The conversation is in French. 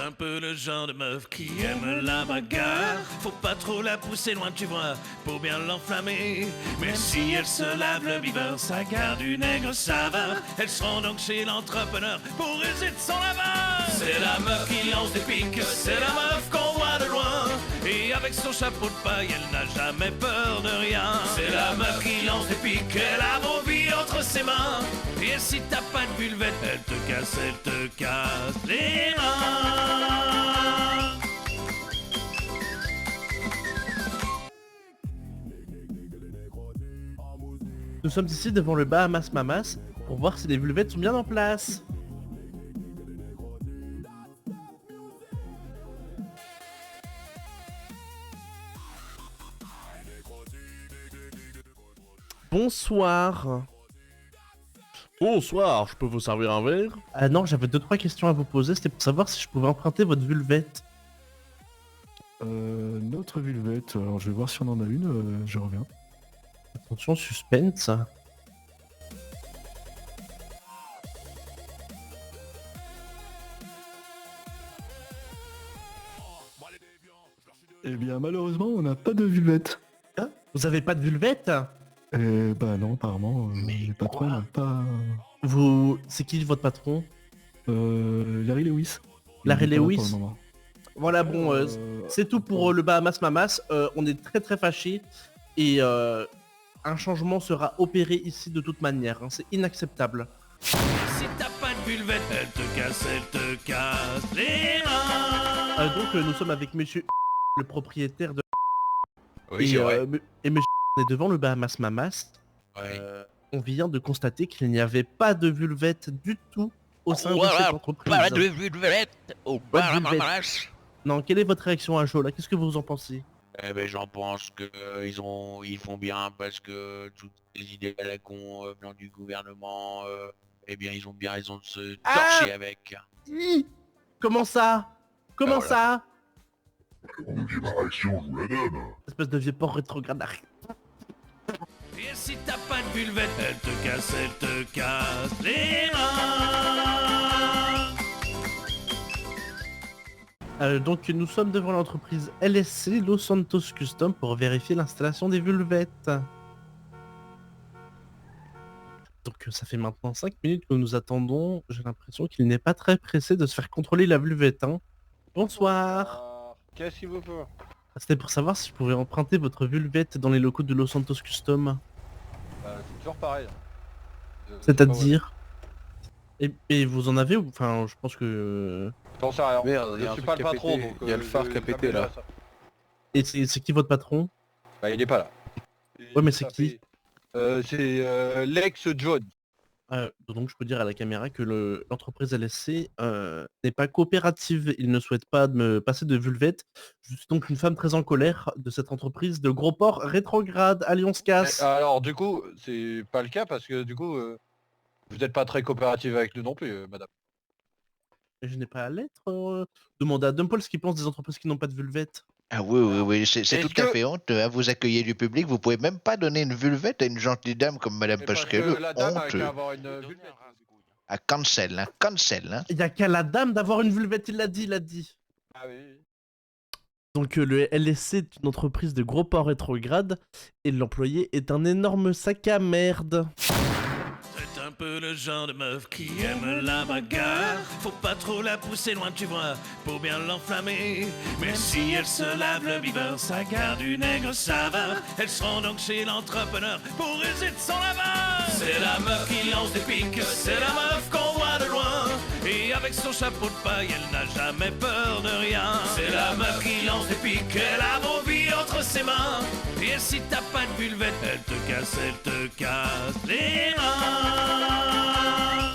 C'est un peu le genre de meuf qui aime la bagarre. Faut pas trop la pousser loin, tu vois, pour bien l'enflammer. Mais si elle se lave le beaver, ça garde une aigre saveur. Elle se rend donc chez l'entrepreneur pour user de son laveur. C'est la meuf qui lance des piques, c'est la meuf qu'on voit de loin. Et avec son chapeau de paille, elle n'a jamais peur de rien. C'est la meuf qui lance des piques, elle a vos vies entre ses mains. Et si t'as pas de vulvette, elle te casse les mains. Nous sommes ici devant le Bahamas Mamas pour voir si les vulvettes sont bien en place. Bonsoir. Bonsoir, je peux vous servir un verre? Non, j'avais 2-3 questions à vous poser, c'était pour savoir si je pouvais emprunter votre vulvette. Notre vulvette, alors je vais voir si on en a une, je reviens. Attention, suspense. Eh bien malheureusement on n'a pas de vulvette. Vous avez pas de vulvette? Bah non apparemment, Mais les patrons quoi n'ont pas... Vous... C'est qui votre patron? Larry Lewis. Larry Il est pas là Lewis pour le moment. Voilà, bon, c'est tout pour le Bahamas Mamas. On est très fâchés et un changement sera opéré ici de toute manière. Hein. C'est inacceptable. Si t'as pas de vulvette, elle te casse les mains. Donc nous sommes avec monsieur le propriétaire de... Oui, c'est vrai. Et monsieur on est devant le Bahamas Mamas. Ouais. On vient de constater qu'il n'y avait pas de vulvette du tout au sein de Voilà, cette entreprise. pas de vulvette au Pas de vulvette. Bahamas. Non, quelle est votre réaction à chaud là? Qu'est-ce que vous en pensez? Eh ben j'en pense que ils font bien parce que toutes les idées à la con venant du gouvernement, eh bien ils ont bien raison de se torcher avec. Hi Comment ça? Comment voilà. ça? On me dit ma réaction, je vous la donne. Espèce de vieux porc rétrograde. Et si t'as pas de vulvette, elle te casse les mains. Donc nous sommes devant l'entreprise LSC Los Santos Custom pour vérifier l'installation des vulvettes. Donc ça fait maintenant 5 minutes que nous attendons. J'ai l'impression qu'il n'est pas très pressé de se faire contrôler la vulvette. Hein. Bonsoir. Qu'est-ce qu'il vous faut? C'était pour savoir si je pouvais emprunter votre vulvette dans les locaux de Los Santos Custom. C'est toujours pareil. C'est-à-dire et vous en avez ou... Enfin je pense que... J'en sais rien. Merde, y a Je un suis truc pas qui le a patron pété. donc... Y a le phare qui a pété, là. Et c'est qui votre patron? Bah il est pas là. Ouais, mais c'est qui? C'est l'ex-John. Donc je peux dire à la caméra que l'entreprise LSC n'est pas coopérative. Il ne souhaite pas me passer de vulvette. Je suis donc une femme très en colère de cette entreprise de gros porc rétrograde. Allez, on se casse. Alors du coup, c'est pas le cas parce que du coup, vous n'êtes pas très coopérative avec nous non plus, madame. Je n'ai pas à l'être. Demandez à Dumpole ce qu'il pense des entreprises qui n'ont pas de vulvette. Ah oui, c'est Est-ce tout à que- fait honteux, hein. Vous accueillez du public, vous pouvez même pas donner une vulvette à une gentille dame comme Madame Mais parce Pasquelou. que la dame a Honteux. qu'à avoir une vulvette. Ah, cancel, hein. Il n'y a qu'à la dame d'avoir une vulvette, il l'a dit. Ah oui. Donc le LSC est une entreprise de gros porc rétrograde et l'employé est un énorme sac à merde. C'est un peu le genre de meuf qui aime la bagarre. Faut pas trop la pousser loin, tu vois, pour bien l'enflammer. Mais si elle se lave le beaver, ça garde une aigre saveur. Elle se rend donc chez l'entrepreneur pour user de son laveur. C'est la meuf qui lance des piques, c'est la meuf qu'on voit de loin. Et avec son chapeau de paille, elle n'a jamais peur de rien. C'est la meuf qui lance des piques, elle a vos vies entre ses mains. Et si t'as pas de vulvette, elle te casse les mains.